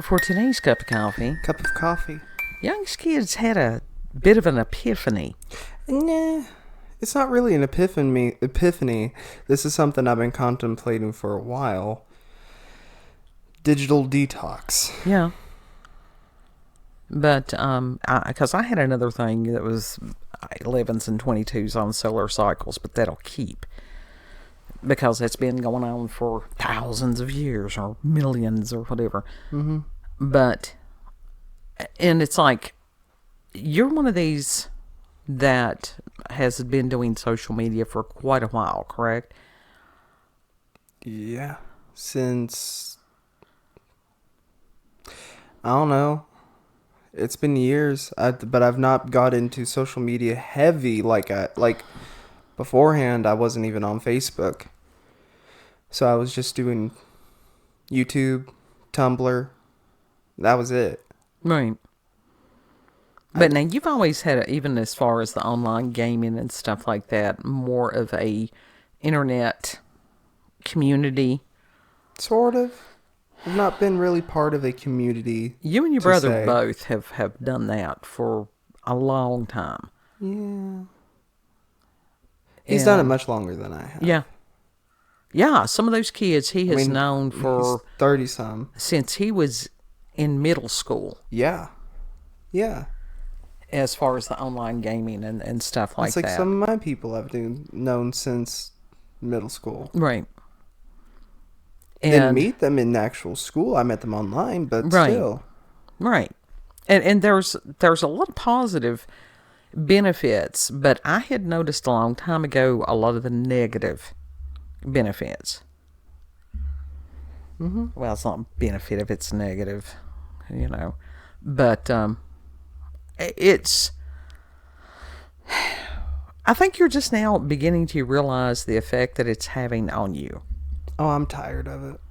For today's cup of coffee, Cup of coffee. youngest kids had a bit of an epiphany. Nah, it's not really an epiphany. This is something I've been contemplating for a while. Digital detox. Yeah. But, because I had another thing that was 11s and 22s on solar cycles, but that'll keep. Because it's been going on for thousands of years or millions or whatever. Mm-hmm. But, and it's like, you're one of these that has been doing social media for quite a while, correct? Yeah. Since, I don't know. It's been years, but I've not got into social media heavy like beforehand. I wasn't even on Facebook, so I was just doing YouTube, Tumblr. That was it. Right. But now you've always had, even as far as the online gaming and stuff like that, more of a internet community. Sort of. I've not been really part of a community. You and your brother both have done that for a long time. Yeah. He's done it much longer than I have. Yeah. Yeah, some of those kids he has known for... 30-some. Since he was in middle school. Yeah. Yeah. As far as the online gaming and stuff like that. It's like some of my people I've known since middle school. Right. Didn't meet them in actual school. I met them online, but still. Right. And there's a lot of positive benefits, but I had noticed a long time ago a lot of the negative benefits. Mm-hmm. Well, it's not a benefit if it's negative, But it's... I think you're just now beginning to realize the effect that it's having on you. Oh, I'm tired of it.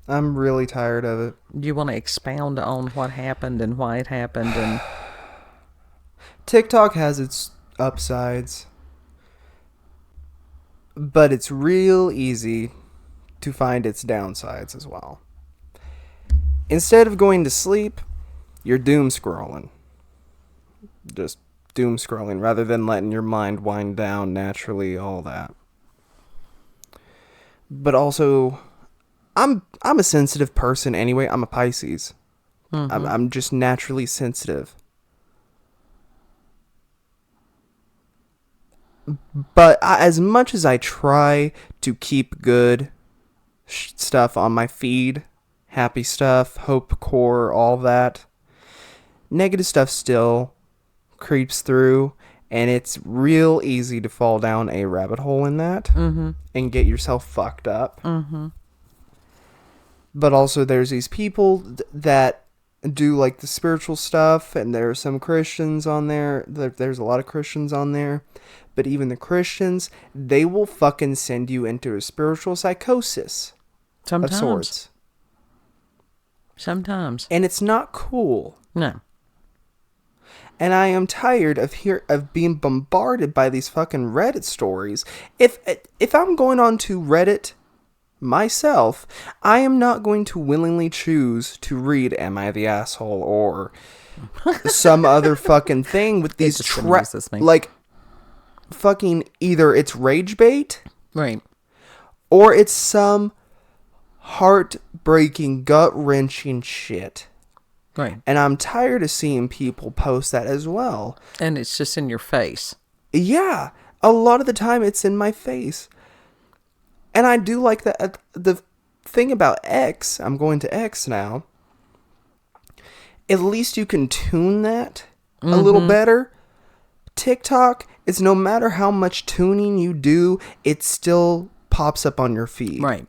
I'm really tired of it. Do you want to expound on what happened and why it happened? And TikTok has its upsides, but it's real easy to find its downsides as well. Instead of going to sleep, you're doom scrolling. Just doom scrolling rather than letting your mind wind down naturally, all that. But also, I'm a sensitive person anyway. I'm a Pisces. mm-hmm. I'm just naturally sensitive. But as much as I try to keep good stuff on my feed, happy stuff, hope core, all that, negative stuff still creeps through. And it's real easy to fall down a rabbit hole in that Mm-hmm. and get yourself fucked up. Mm-hmm. But also there's these people that do like the spiritual stuff, and there are some Christians on there. There's a lot of Christians on there. But even the Christians, they will fucking send you into a spiritual psychosis Sometimes. of sorts. Sometimes. And it's not cool. No. And I am tired of being bombarded by these fucking Reddit stories. If I'm going on to Reddit myself, I am not going to willingly choose to read "Am I the Asshole?" or some other fucking thing with these like fucking, either it's rage bait, right, or it's some heartbreaking, gut-wrenching shit. Right. And I'm tired of seeing people post that as well. And it's just in your face. Yeah. A lot of the time it's in my face. And I do like that. The thing about X, I'm going to X now. At least you can tune that a little better. TikTok is, no matter how much tuning you do, it still pops up on your feed. Right.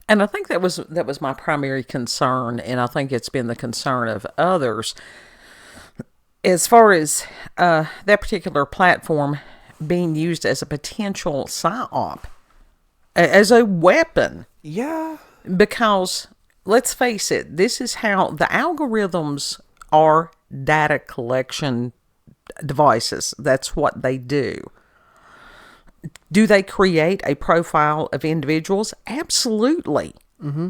And I think that was my primary concern, and I think it's been the concern of others, as far as that particular platform being used as a potential psyop, as a weapon. Yeah. Because, let's face it, this is how the algorithms are: data collection devices. That's what they do. Do they create a profile of individuals? Absolutely. Mm-hmm.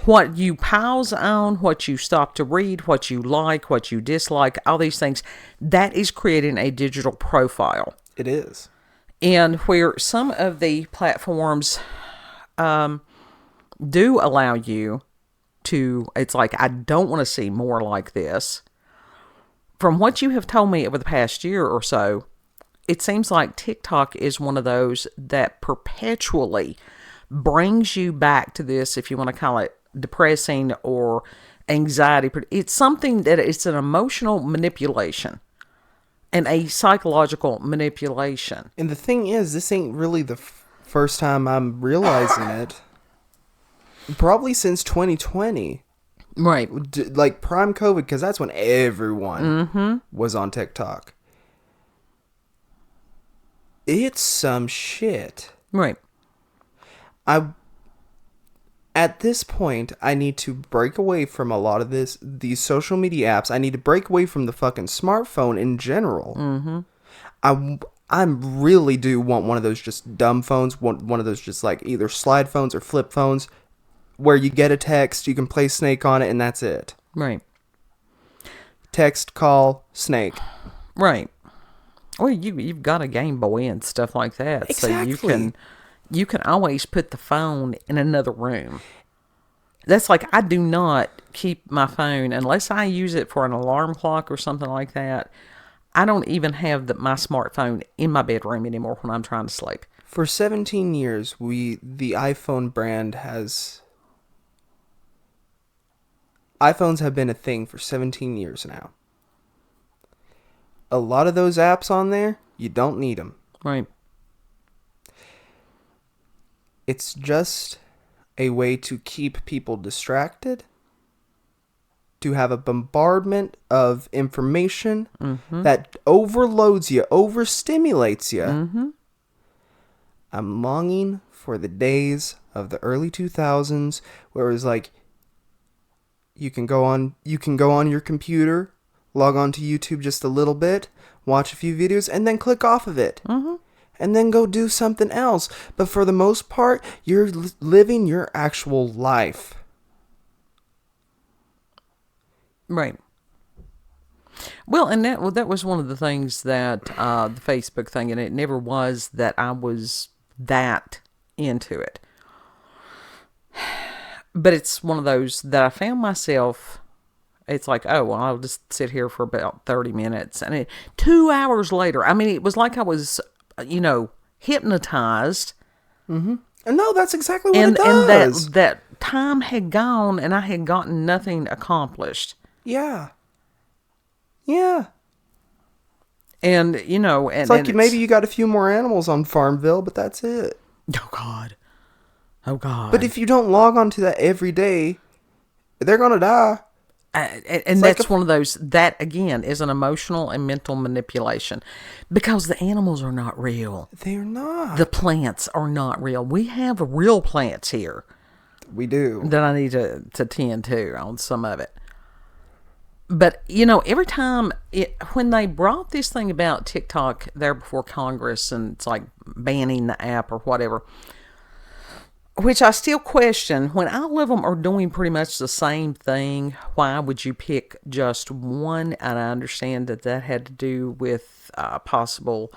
What you pause on, what you stop to read, what you like, what you dislike, all these things, that is creating a digital profile. It is. And where some of the platforms do allow you to, it's like, I don't want to see more like this. From what you have told me over the past year or so, it seems like TikTok is one of those that perpetually brings you back to this, if you want to call it depressing or anxiety. It's something that it's an emotional manipulation and a psychological manipulation. And the thing is, this ain't really the first time I'm realizing it. Probably since 2020. Right. Like prime COVID, because that's when everyone was on TikTok. It's some shit. Right. At this point, I need to break away from a lot of these social media apps. I need to break away from the fucking smartphone in general. I really do want one of those just dumb phones, one of those just like either slide phones or flip phones, where you get a text, you can play Snake on it, and that's it. Right. Text, call, Snake. Right. Well, you've got a Game Boy and stuff like that, Exactly. so you can always put the phone in another room. That's like, I do not keep my phone unless I use it for an alarm clock or something like that. I don't even have my smartphone in my bedroom anymore when I'm trying to sleep. For 17 years, the iPhone brand iPhones have been a thing for 17 years now. A lot of those apps on there, you don't need them. Right. It's just a way to keep people distracted, to have a bombardment of information that overloads you, overstimulates you. I'm longing for the days of the early 2000s where it was like, you can go on your computer, log on to YouTube just a little bit, watch a few videos, and then click off of it. And then go do something else. But for the most part, you're living your actual life. Right. Well, and that was one of the things that the Facebook thing, and it never was that I was that into it. But it's one of those that I found myself, it's like, oh, well, I'll just sit here for about 30 minutes. And 2 hours later, I mean, it was like I was, hypnotized. And no, that's exactly what it does. And that time had gone and I had gotten nothing accomplished. Yeah. Yeah. And, It's like maybe you got a few more animals on Farmville, but that's it. Oh, God. Oh, God. But if you don't log on to that every day, they're going to die. And that's one of those, that again is an emotional and mental manipulation, because the animals are not real. They're not. The plants are not real. We have real plants here. We do. That I need to tend to on some of it. But, every time, when they brought this thing about TikTok there before Congress, and it's like banning the app or whatever, which I still question, when all of them are doing pretty much the same thing, why would you pick just one? And I understand that had to do with possible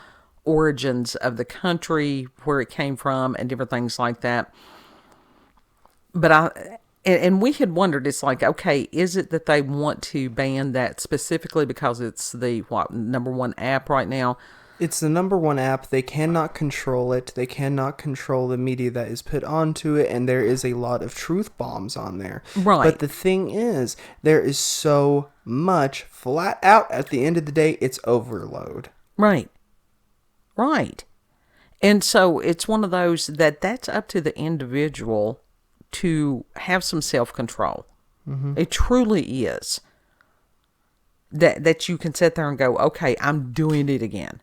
origins of the country, where it came from, and different things like that. But and we had wondered, it's like, okay, is it that they want to ban that specifically because it's the number one app right now? It's the number one app. They cannot control it. They cannot control the media that is put onto it, and there is a lot of truth bombs on there. Right. But the thing is, there is so much flat out. At the end of the day, it's overload. Right. Right. And so it's one of those that's up to the individual to have some self-control. It truly is. That you can sit there and go, okay, I'm doing it again.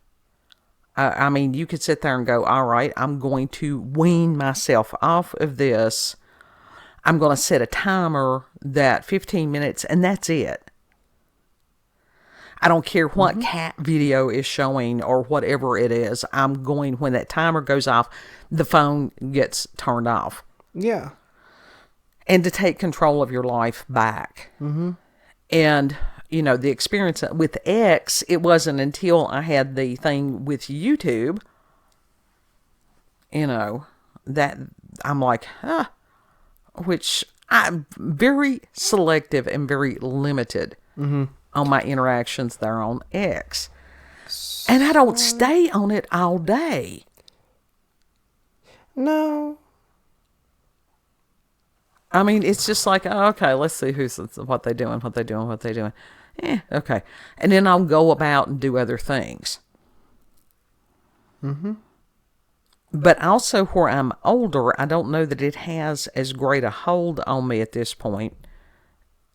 I mean, you could sit there and go, all right, I'm going to wean myself off of this. I'm going to set a timer that 15 minutes, and that's it. I don't care what cat video is showing or whatever it is. I'm going, when that timer goes off, the phone gets turned off. Yeah. and to take control of your life back. Mm-hmm. And, the experience with X, it wasn't until I had the thing with YouTube, that I'm like, which I'm very selective and very limited on my interactions there on X. And I don't stay on it all day. No. I mean, it's just like, okay, let's see what they're doing. Okay. And then I'll go about and do other things. Mm-hmm. But also where I'm older, I don't know that it has as great a hold on me at this point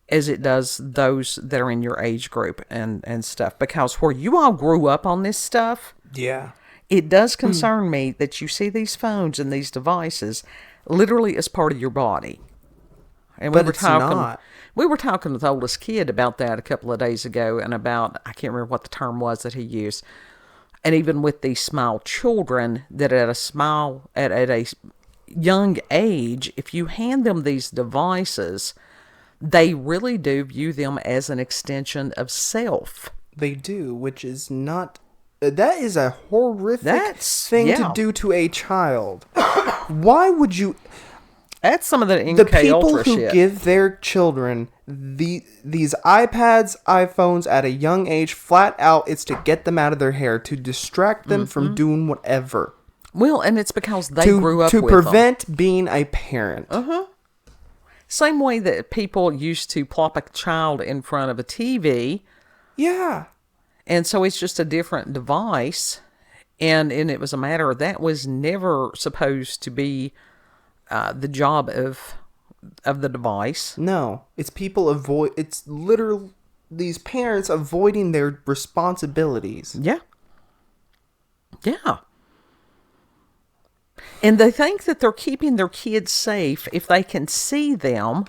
as it does those that are in your age group and stuff. Because where you all grew up on this stuff, Yeah. it does concern me that you see these phones and these devices literally as part of your body. And But it's not. We were talking with the oldest kid about that a couple of days ago, and about, I can't remember what the term was that he used. And even with these small children, that at a young age, if you hand them these devices, they really do view them as an extension of self. They do, which is not... That is a horrific thing to do to a child. Why would you... That's some of the The people Ultra who shit. give their children these iPads, iPhones at a young age, flat out, it's to get them out of their hair, to distract them from doing whatever. Well, and it's because they grew up to with prevent being a parent. Same way that people used to plop a child in front of a TV. Yeah. And so it's just a different device. And it was a matter of that was never supposed to be the job of the device. No. It's it's literally these parents avoiding their responsibilities. Yeah. Yeah. And they think that they're keeping their kids safe if they can see them,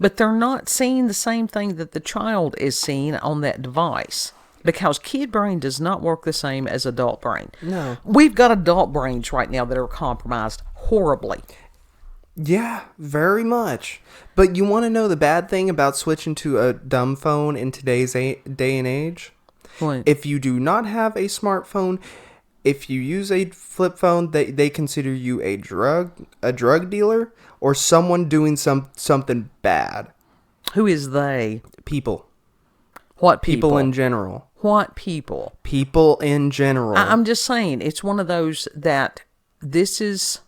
but they're not seeing the same thing that the child is seeing on that device. Because kid brain does not work the same as adult brain. No. We've got adult brains right now that are compromised horribly. Yeah, very much. But you want to know the bad thing about switching to a dumb phone in today's day and age? What? If you do not have a smartphone, if you use a flip phone, they consider you a drug dealer or someone doing something bad. Who is they? People. What people? People in general. What people? People in general. I'm just saying, it's one of those that this is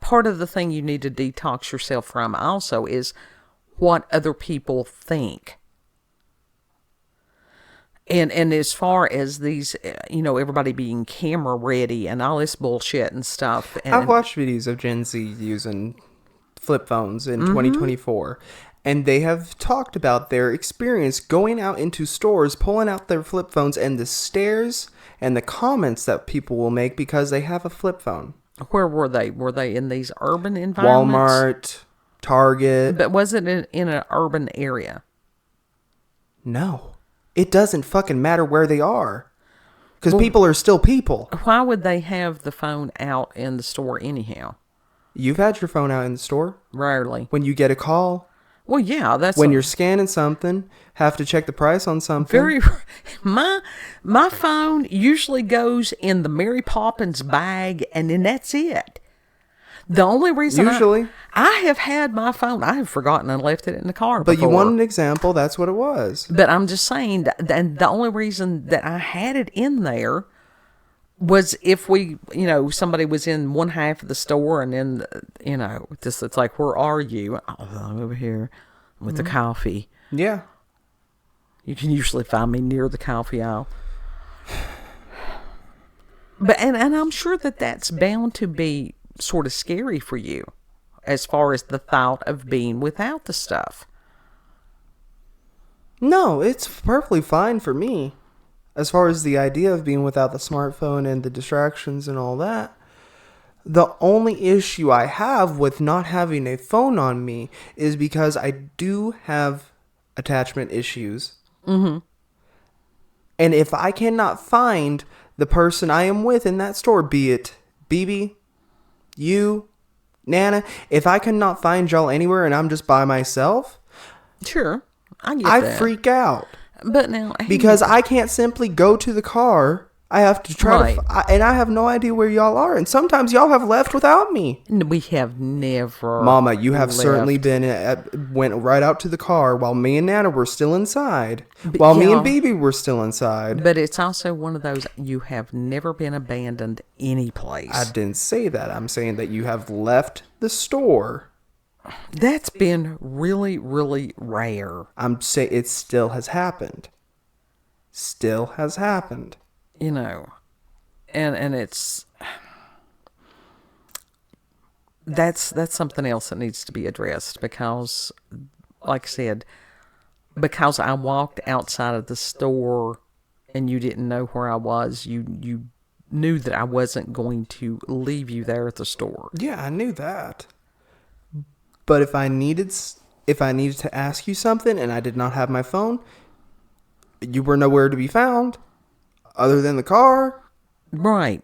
part of the thing you need to detox yourself from also is what other people think. And as far as these, everybody being camera ready and all this bullshit and stuff. And I've watched videos of Gen Z using flip phones in 2024. And they have talked about their experience going out into stores, pulling out their flip phones, and the stares and the comments that people will make because they have a flip phone. Where were they? Were they in these urban environments? Walmart, Target. But was it in an urban area? No. It doesn't fucking matter where they are. Because people are still people. Why would they have the phone out in the store anyhow? You've had your phone out in the store? Rarely. When you get a call? Well, yeah, that's when you're scanning something, have to check the price on something. My phone usually goes in the Mary Poppins bag, and then that's it. The only reason I have had my phone, I have forgotten and left it in the car before. But you want an example, that's what it was. But I'm just saying that the only reason that I had it in there was if somebody was in one half of the store and then, it's like, where are you? Oh, I'm over here with the coffee. Yeah. You can usually find me near the coffee aisle. But, and I'm sure that that's bound to be sort of scary for you as far as the thought of being without the stuff. No, it's perfectly fine for me. As far as the idea of being without the smartphone and the distractions and all that, the only issue I have with not having a phone on me is because I do have attachment issues. Mm-hmm. And if I cannot find the person I am with in that store, be it BB, you, Nana, if I cannot find y'all anywhere and I'm just by myself, Sure, I get I that. freak out. But now, Because I can't simply go to the car. I have to try and I have no idea where y'all are. And sometimes y'all have left without me. we have never. Mama, you have left. certainly went right out to the car while me and Nana were still inside. While me and Bibi were still inside. But it's also one of those, you have never been abandoned any place. I didn't say that. I'm saying that you have left the store. That's been really, really rare. I'm saying it still has happened. Still has happened. You know, and it's that's something else that needs to be addressed, because, like I said, because I walked outside of the store and you didn't know where I was, you knew that I wasn't going to leave you there at the store. Yeah, I knew that. But if I needed to ask you something and I did not have my phone, you were nowhere to be found other than the car. Right.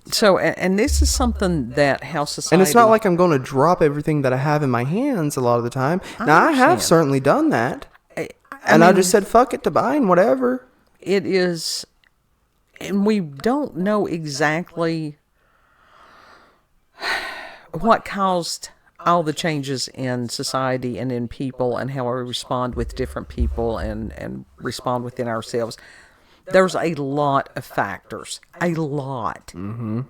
So, and this is something that how society... And it's not like I'm going to drop everything that I have in my hands a lot of the time. Now, I have certainly done that. I just said, fuck it to buying whatever. It is... And we don't know exactly what caused all the changes in society and in people and how we respond with different people and respond within ourselves. There's a lot of factors. A lot. Mm-hmm.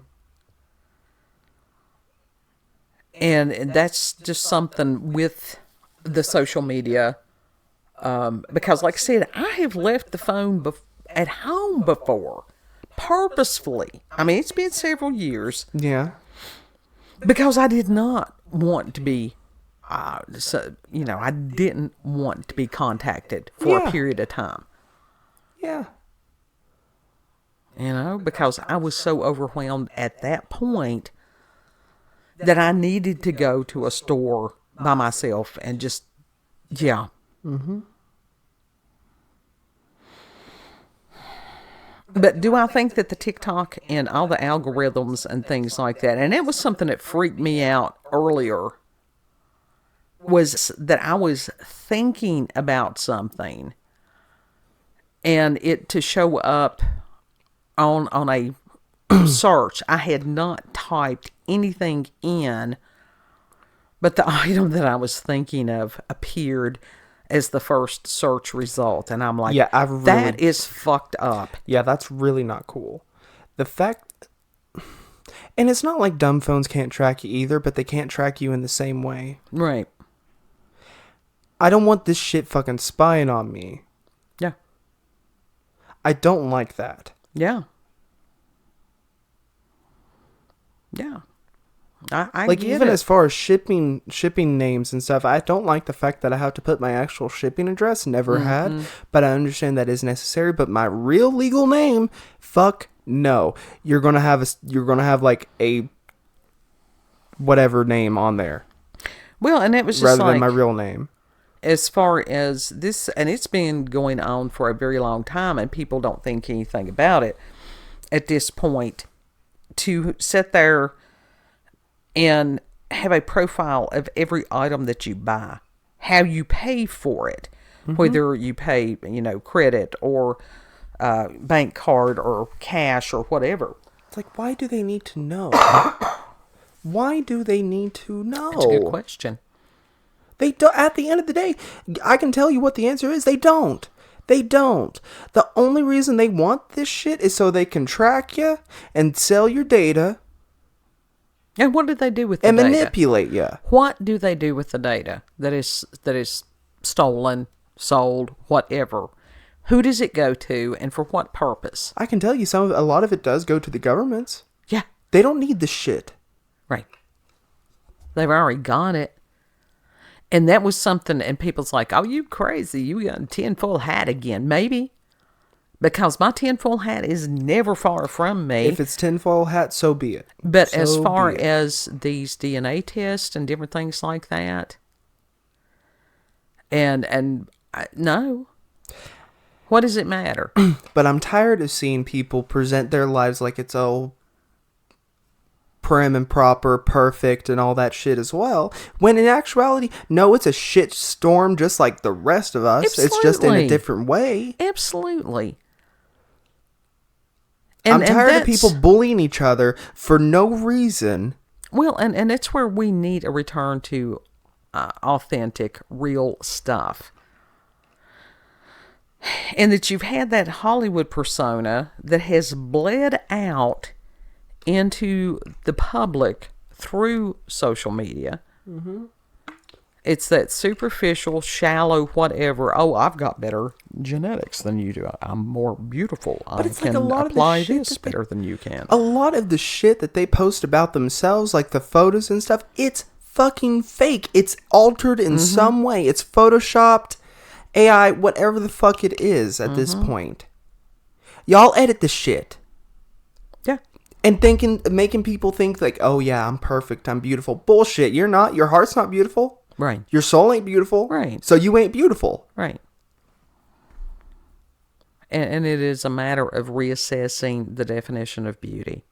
And that's just something with the social media. Because, like I said, I have left the phone at home before. Purposefully. I mean, it's been several years. Yeah. Because I did not want to be, I didn't want to be contacted for a period of time. Yeah. Because I was so overwhelmed at that point that I needed to go to a store by myself and just, yeah. Mm-hmm. But do I think that the TikTok and all the algorithms and things like that, and it was something that freaked me out earlier, was that I was thinking about something and it to show up on a search. I had not typed anything in, but the item that I was thinking of appeared as the first search result. And I'm like, that is fucked up. Yeah, that's really not cool. The fact... And it's not like dumb phones can't track you either, but they can't track you in the same way. Right. I don't want this shit fucking spying on me. Yeah. I don't like that. Yeah. Yeah. I like, get even it. as far as shipping names and stuff, I don't like the fact that I have to put my actual shipping address. Never had, but I understand that is necessary. But my real legal name, fuck no. You're gonna have like a whatever name on there. Well, and it was just rather than my real name. As far as this, and it's been going on for a very long time, and people don't think anything about it at this point. To sit there and have a profile of every item that you buy, how you pay for it, whether you pay, credit or bank card or cash or whatever. It's like, why do they need to know? Why do they need to know? That's a good question. They don't. At the end of the day, I can tell you what the answer is. They don't. They don't. The only reason they want this shit is so they can track you and sell your data. And what do they do with the data? And manipulate you. What do they do with the data that is stolen, sold, whatever? Who does it go to, and for what purpose? I can tell you a lot of it does go to the governments. Yeah. They don't need the shit. Right. They've already got it. And that was something, and people's like, oh, you crazy. You got a tinfoil hat again. Maybe. Because my tinfoil hat is never far from me. If it's tinfoil hat, so be it. But so as far as these DNA tests and different things like that, and no. What does it matter? But I'm tired of seeing people present their lives like it's all prim and proper, perfect, and all that shit as well. When in actuality, no, it's a shit storm just like the rest of us. Absolutely. It's just in a different way. Absolutely. I'm tired of people bullying each other for no reason. Well, and it's where we need a return to authentic, real stuff. And that you've had that Hollywood persona that has bled out into the public through social media. Mm-hmm. It's that superficial, shallow, whatever. Oh, I've got better genetics than you do. I'm more beautiful. But it's can like a lot apply of the shit this better than you can. A lot of the shit that they post about themselves, like the photos and stuff, it's fucking fake. It's altered in some way. It's photoshopped, AI, whatever the fuck it is at this point. Y'all edit the shit. Yeah. And making people think like, oh yeah, I'm perfect, I'm beautiful. Bullshit, you're not. Your heart's not beautiful. Right. Your soul ain't beautiful. Right. So you ain't beautiful. Right. And it is a matter of reassessing the definition of beauty.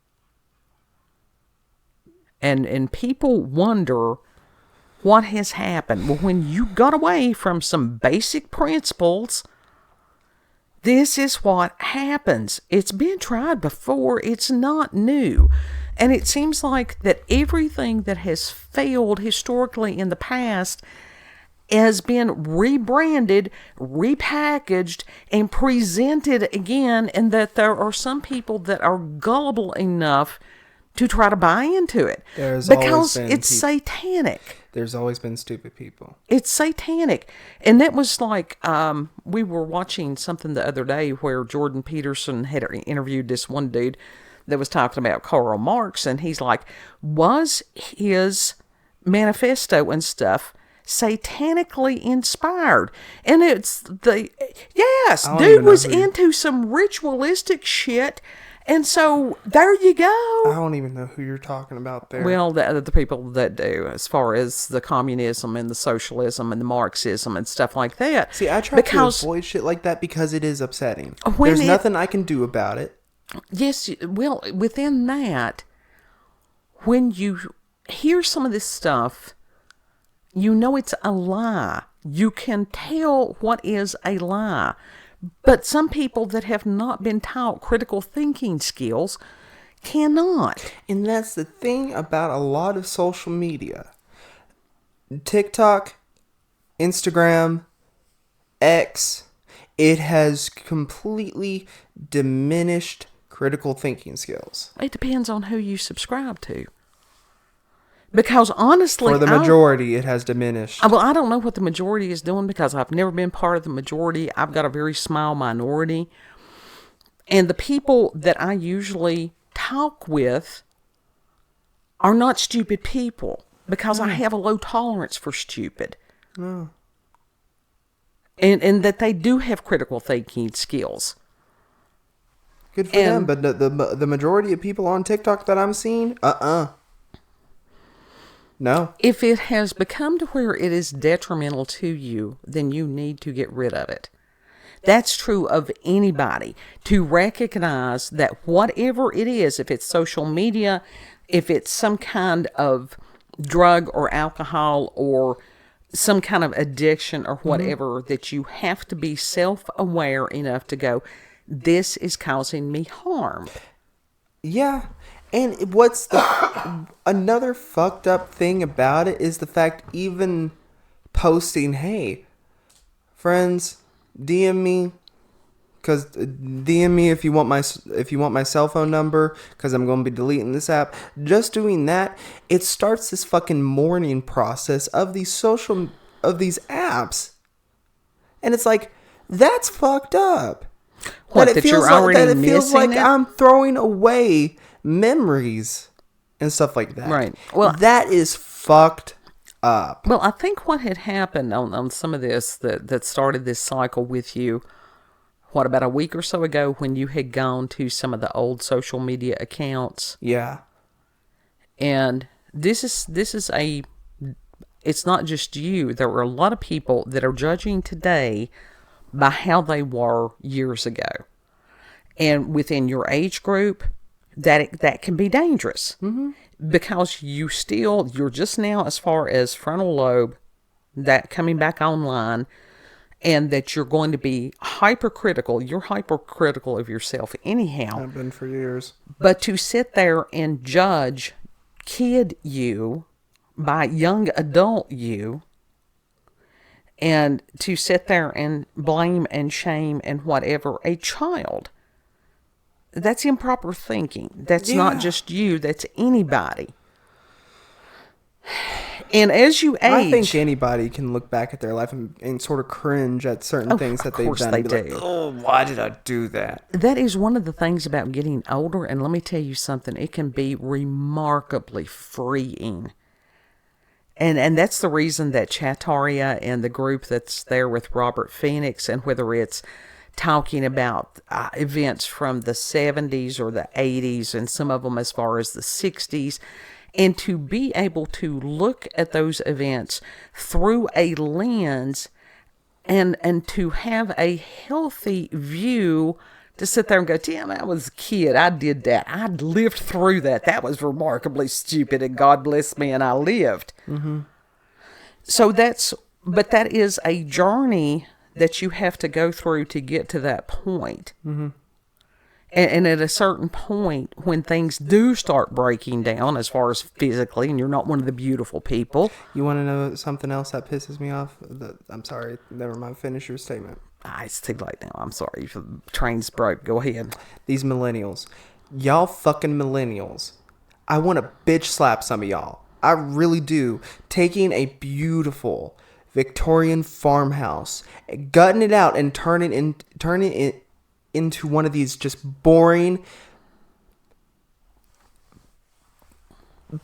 And people wonder what has happened. Well, when you got away from some basic principles, this is what happens. It's been tried before. It's not new. And it seems like that everything that has failed historically in the past has been rebranded, repackaged, and presented again, and that there are some people that are gullible enough to try to buy into it. Because it's satanic. There's always been stupid people. It's satanic. And that was like, we were watching something the other day where Jordan Peterson had interviewed this one dude that was talking about Karl Marx, and he's like, was his manifesto and stuff satanically inspired? And it's yes, dude was into some ritualistic shit. And so there you go. I don't even know who you're talking about there. Well, the people that do, as far as the communism and the socialism and the Marxism and stuff like that. See, I try to avoid shit like that because it is upsetting. There's nothing I can do about it. Yes, well, within that, when you hear some of this stuff, you know it's a lie. You can tell what is a lie. But some people that have not been taught critical thinking skills cannot. And that's the thing about a lot of social media. TikTok, Instagram, X, it has completely diminished critical thinking skills. It depends on who you subscribe to. Because honestly, for the majority, it has diminished. Well, I don't know what the majority is doing because I've never been part of the majority. I've got a very small minority. And the people that I usually talk with are not stupid people because I have a low tolerance for stupid. And that they do have critical thinking skills. Good for them, but the majority of people on TikTok that I'm seeing, no. If it has become to where it is detrimental to you, then you need to get rid of it. That's true of anybody. To recognize that whatever it is, if it's social media, if it's some kind of drug or alcohol or some kind of addiction or whatever, that you have to be self-aware enough to go, this is causing me harm. Yeah. And what's another fucked up thing about it is the fact even posting, hey, friends, DM me, because DM me if you want my cell phone number, because I'm going to be deleting this app. Just doing that, it starts this fucking mourning process of these apps, and it's like, that's fucked up. What, that you're already missing? It feels like I'm throwing away memories and stuff like that. Right. Well, that is fucked up. Well, I think what had happened on some of this that started this cycle with you, about a week or so ago, when you had gone to some of the old social media accounts. Yeah. And this is it's not just you. There are a lot of people that are judging today by how they were years ago. And within your age group, that can be dangerous. Because you're just now, as far as frontal lobe, that coming back online, and that you're going to be hypercritical. You're hypercritical of yourself anyhow. I've been for years. But to sit there and judge kid you by young adult you, and to sit there and blame and shame and whatever a child, that's improper thinking. That's not just you, that's anybody. And as you age, I think anybody can look back at their life and sort of cringe at certain things that they've done. They and be do. Like, oh, why did I do that? That is one of the things about getting older. And let me tell you something, it can be remarkably freeing. And that's the reason that Chattaria and the group that's there with Robert Phoenix, and whether it's talking about events from the 70s or the 80s, and some of them as far as the 60s, and to be able to look at those events through a lens and to have a healthy view, to sit there and go, damn, I was a kid, I did that, I lived through that, that was remarkably stupid, and God bless me, and I lived. So but that is a journey that you have to go through to get to that point. And at a certain point, when things do start breaking down as far as physically, and you're not one of the beautiful people. You want to know something else that pisses me off? I'm sorry. Never mind. Finish your statement. It's too late now. I'm sorry. The train's broke. Go ahead. These millennials. Y'all fucking millennials. I want to bitch slap some of y'all. I really do. Taking a beautiful Victorian farmhouse, gutting it out and turning it into one of these just boring,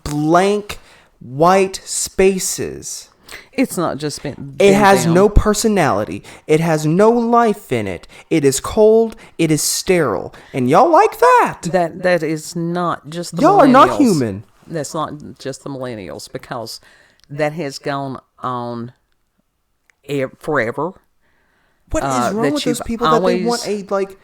blank, white spaces. It's not just been. It has no personality. It has no life in it. It is cold. It is sterile. And y'all like that. That is not just the y'all millennials. Are not human. That's not just the millennials, because that has gone on forever. What is wrong with those people that they want a,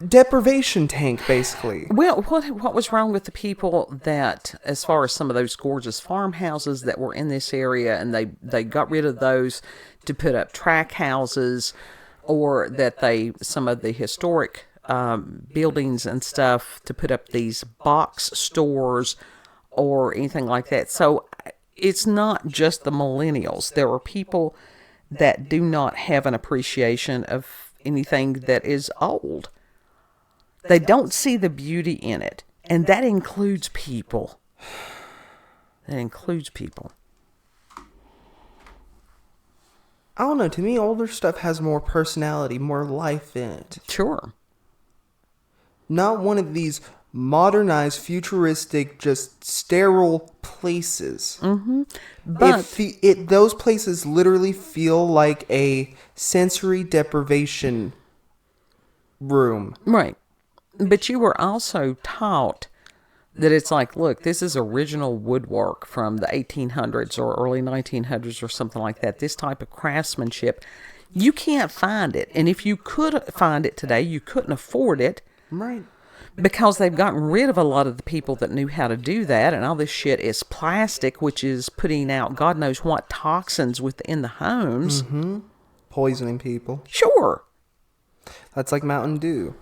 deprivation tank, basically? Well, what was wrong with the people that, as far as some of those gorgeous farmhouses that were in this area, and they got rid of those to put up track houses, or that some of the historic buildings and stuff to put up these box stores or anything like that. So it's not just the millennials. There are people that do not have an appreciation of anything that is old. They don't see the beauty in it. And that includes people. That includes people. I don't know. To me, older stuff has more personality, more life in it. Sure. Not one of these modernized, futuristic, just sterile places. But those places literally feel like a sensory deprivation room. Right. But you were also taught that it's like, look, this is original woodwork from the 1800s or early 1900s or something like that. This type of craftsmanship, you can't find it. And if you could find it today, you couldn't afford it. Right. Because they've gotten rid of a lot of the people that knew how to do that. And all this shit is plastic, which is putting out God knows what toxins within the homes. Poisoning people. Sure. That's like Mountain Dew.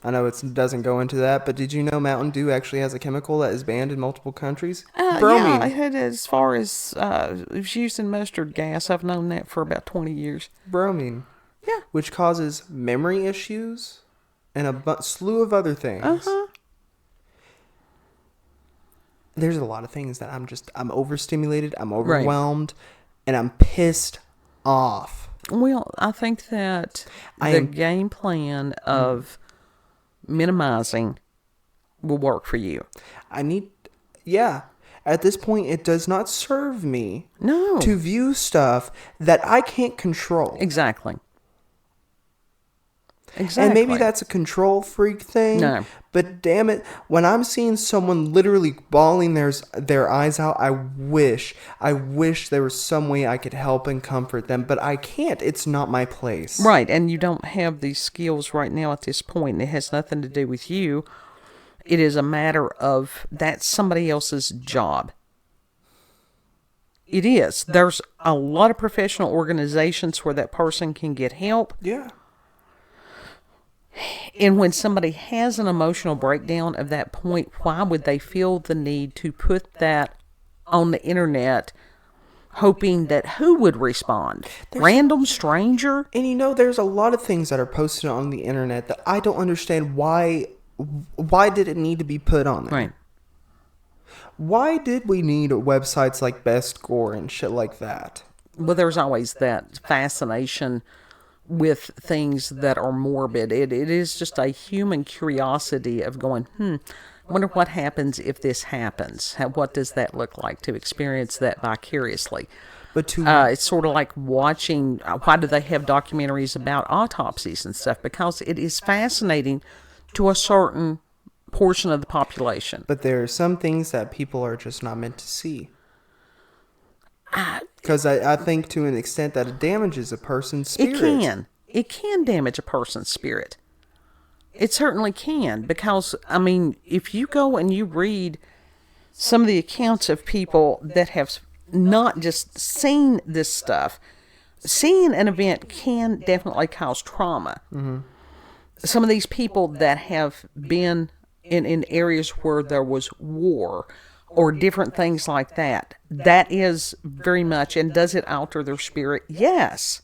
I know it doesn't go into that, but did you know Mountain Dew actually has a chemical that is banned in multiple countries? Bromine. Yeah, as far as it's used in mustard gas, I've known that for about 20 years. Bromine. Yeah. Which causes memory issues and a slew of other things. There's a lot of things that I'm overstimulated, I'm overwhelmed, and I'm pissed off. Well, I think that the game plan of minimizing will work for you. At this point, it does not serve me to view stuff that I can't control. Exactly. And maybe Exactly. that's a control freak thing. No. But damn it, when I'm seeing someone literally bawling their eyes out, I wish there was some way I could help and comfort them. But I can't. It's not my place. Right, and you don't have these skills right now at this point. It has nothing to do with you. It is a matter of that's somebody else's job. It is. There's a lot of professional organizations where that person can get help. Yeah. And when somebody has an emotional breakdown of that point, why would they feel the need to put that on the internet, hoping that who would respond? Random stranger? And there's a lot of things that are posted on the internet that I don't understand why did it need to be put on there? Right. Why did we need websites like Best Gore and shit like that? Well, there's always that fascination with things that are morbid. It is just a human curiosity of going, I wonder what happens if this happens. What does that look like to experience that vicariously? But It's sort of like watching, why do they have documentaries about autopsies and stuff? Because it is fascinating to a certain portion of the population. But there are some things that people are just not meant to see. Because I think to an extent that it damages a person's spirit. It can damage a person's spirit. It certainly can. Because, I mean, if you go and you read some of the accounts of people that have not just seen this stuff, seeing an event can definitely cause trauma. Mm-hmm. Some of these people that have been in areas where there was war or different things like that, that is very much, and does it alter their spirit? Yes.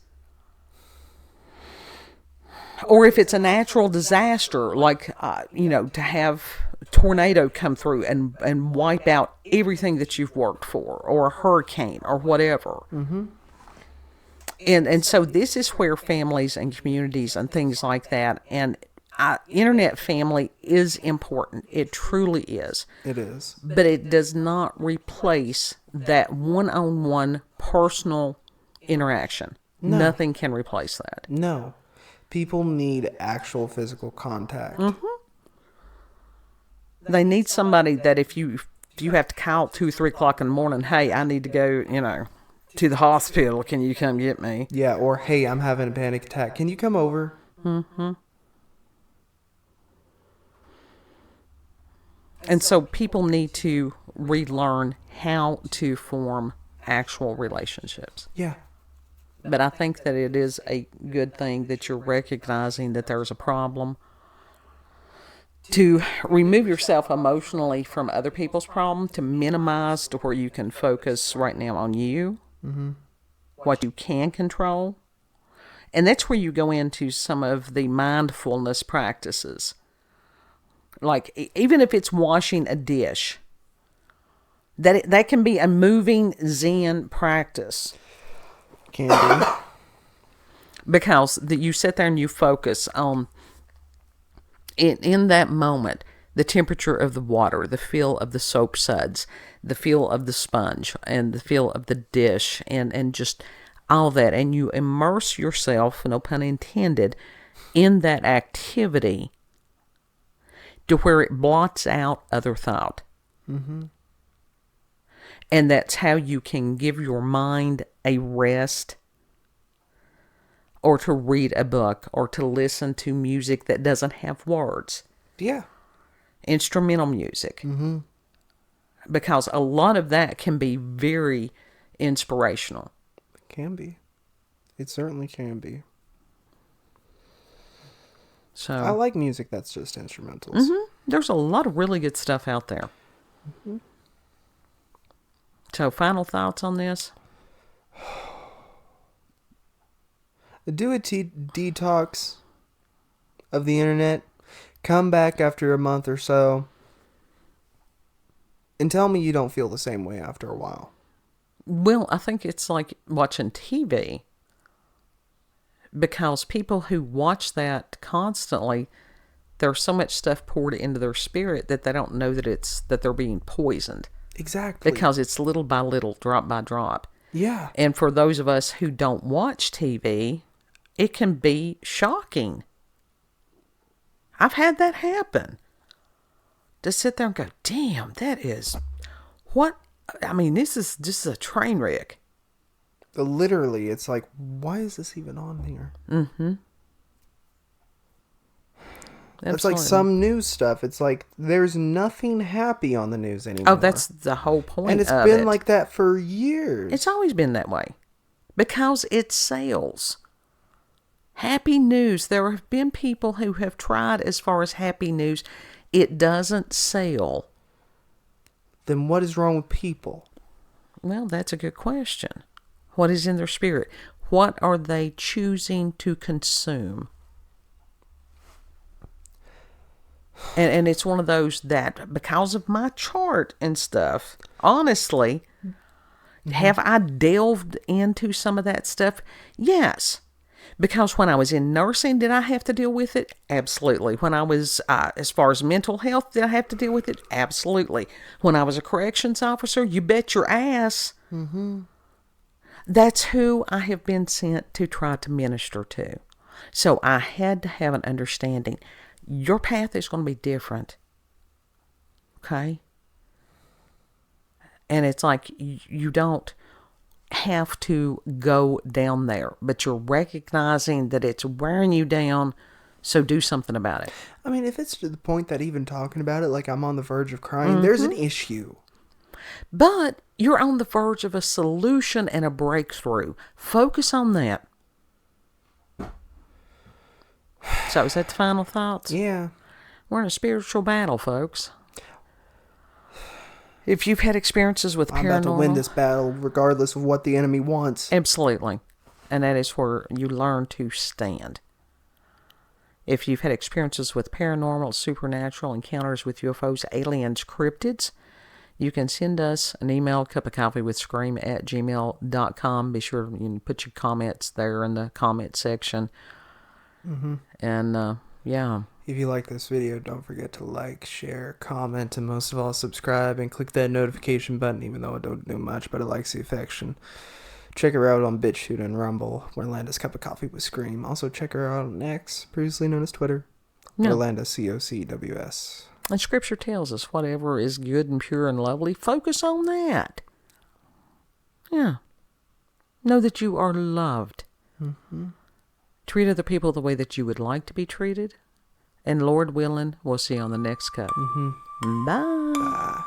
Or if it's a natural disaster, like, to have a tornado come through and wipe out everything that you've worked for, or a hurricane, or whatever. Mm-hmm. And so this is where families and communities and things like that, and internet family is important. It truly is. It is. But it does not replace that one-on-one personal interaction. No. Nothing can replace that. No. People need actual physical contact. Mm-hmm. They need somebody that if you have to call 2, 3 o'clock in the morning, hey, I need to go, to the hospital. Can you come get me? Yeah, or hey, I'm having a panic attack. Can you come over? Mm-hmm. And so people need to relearn how to form actual relationships. Yeah. But I think that it is a good thing that you're recognizing that there's a problem. To remove yourself emotionally from other people's problem, to minimize to where you can focus right now on you, what you can control. And that's where you go into some of the mindfulness practices. Like, even if it's washing a dish, that can be a moving Zen practice. Can be. Because you sit there and you focus on, in that moment, the temperature of the water, the feel of the soap suds, the feel of the sponge, and the feel of the dish, and just all that. And you immerse yourself, no pun intended, in that activity to where it blots out other thought. Mm-hmm. And that's how you can give your mind a rest, or to read a book, or to listen to music that doesn't have words. Yeah. Instrumental music. Mm-hmm. Because a lot of that can be very inspirational. It can be. It certainly can be. So I like music that's just instrumentals. Mm-hmm. There's a lot of really good stuff out there. Mm-hmm. So, final thoughts on this? Do a detox of the internet. Come back after a month or so. And tell me you don't feel the same way after a while. Well, I think it's like watching TV. Because people who watch that constantly, there's so much stuff poured into their spirit that they don't know that they're being poisoned. Exactly. Because it's little by little, drop by drop. Yeah. And for those of us who don't watch TV, it can be shocking. I've had that happen. To sit there and go, damn, that is what? I mean, this is a train wreck. Literally, it's like, why is this even on here? Mm-hmm. It's like some news stuff. It's like there's nothing happy on the news anymore. Oh, that's the whole point. And it's been like that for years. It's always been that way. Because it sells. Happy news. There have been people who have tried as far as happy news. It doesn't sell. Then what is wrong with people? Well, that's a good question. What is in their spirit? What are they choosing to consume? And it's one of those that, because of my chart and stuff, honestly, have I delved into some of that stuff? Yes. Because when I was in nursing, did I have to deal with it? Absolutely. When I was, as far as mental health, did I have to deal with it? Absolutely. When I was a corrections officer, you bet your ass. Mm-hmm. That's who I have been sent to try to minister to. So I had to have an understanding. Your path is going to be different. Okay? And it's like you don't have to go down there, but you're recognizing that it's wearing you down, so do something about it. I mean, if it's to the point that even talking about it, like I'm on the verge of crying, there's an issue. But you're on the verge of a solution and a breakthrough. Focus on that. So is that the final thoughts? Yeah. We're in a spiritual battle, folks. If you've had experiences with paranormal... I'm about to win this battle regardless of what the enemy wants. Absolutely. And that is where you learn to stand. If you've had experiences with paranormal, supernatural, encounters with UFOs, aliens, cryptids, you can send us an email, cupofcoffeewithscream@gmail.com. Be sure you put your comments there in the comment section. Mm-hmm. And, yeah. If you like this video, don't forget to like, share, comment, and most of all, subscribe and click that notification button, even though it don't do much, but it likes the affection. Check her out on BitChute and Rumble, Orlando's Cup of Coffee with Scream. Also check her out on X, previously known as Twitter, Orlando COCWS. And Scripture tells us whatever is good and pure and lovely, focus on that. Yeah. Know that you are loved. Mm-hmm. Treat other people the way that you would like to be treated. And Lord willing, we'll see you on the next cup. Mm-hmm. Bye. Bye.